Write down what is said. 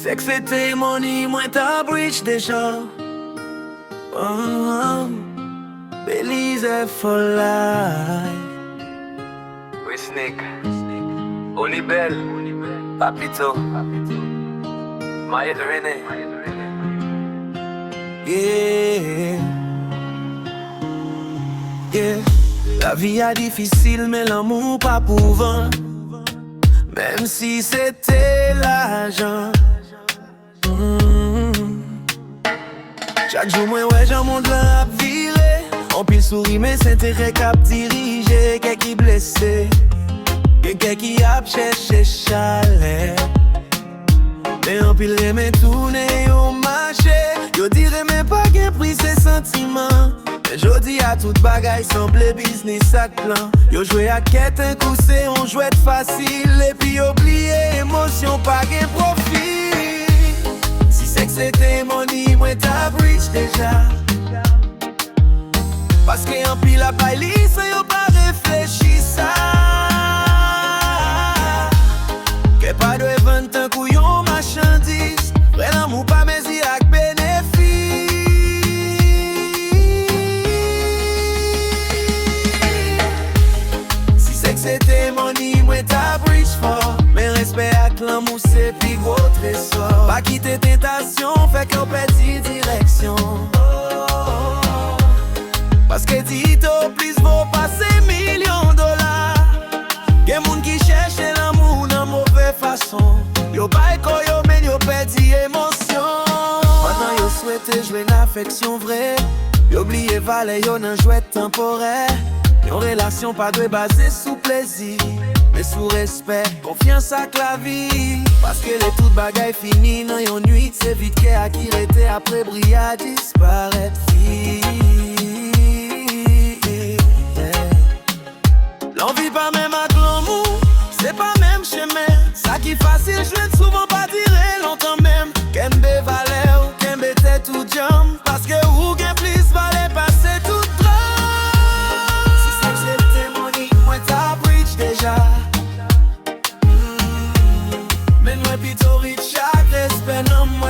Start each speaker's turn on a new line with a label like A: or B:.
A: c'est que c'était money, moi t'as bridge déjà. Belize for life.
B: Oui, Sneak. Olibel. Papito. Maya de René.
A: Yeah. Yeah. La vie est difficile, mais l'amour pas pouvant. Même si c'était l'argent. Chaque jour, moi, ouais, j'en monte là à virer. En pile souris, mais c'est intérêt cap dirigé. Quelqu'un qui blessé, quelqu'un qui a cherché chalet. Mais en pile, mais tourner au marché. Yo dirais mais pas qu'un prix ses sentiments. Mais jodi à toute bagaille semble business à plan. Yo joué à quête un coup c'est on jouait facile. Et puis oublier émotion pas qu'un profit. Si c'est que c'était money, moi t'as bridge déjà. Parce que en pile la palisse yo pas réfléchi ça. Que pas de vente un couillon marchandise. Vrai l'amour pas mes ak bénéfice. Si c'est que c'était money, moi t'as bridge fort. Mais respect ak l'amour c'est plus gros trésor. Pas quitter tentation, fait qu'on perdit direction. Parce que dit au plus vaut passer $1,000,000. Y'a moun qui cherche l'amour dans mauvaise façon. Yo pas yo mais yo perdi émotion. Maintenant yo souhaite jouer l'affection vraie. Yo oublié valet yo nan jouet temporaire. Yon relation pas de basée sous plaisir, mais sous respect, confiance à la vie. Parce que les toutes bagailles finies dans yon nuit. C'est vite qu'elle a qui rete après briller à disparaître. L'envie pas même à l'amour, c'est pas même chemin. Ça qui facile, je l'ai souvent pas tiré longtemps même. Kembe valait ou kembe t'es tout jam. Parce que ou gen plus valait passer tout drame. Si c'est que c'était money, moi t'as bridge déjà. Mais moi plutôt rich, chaque respect non moi.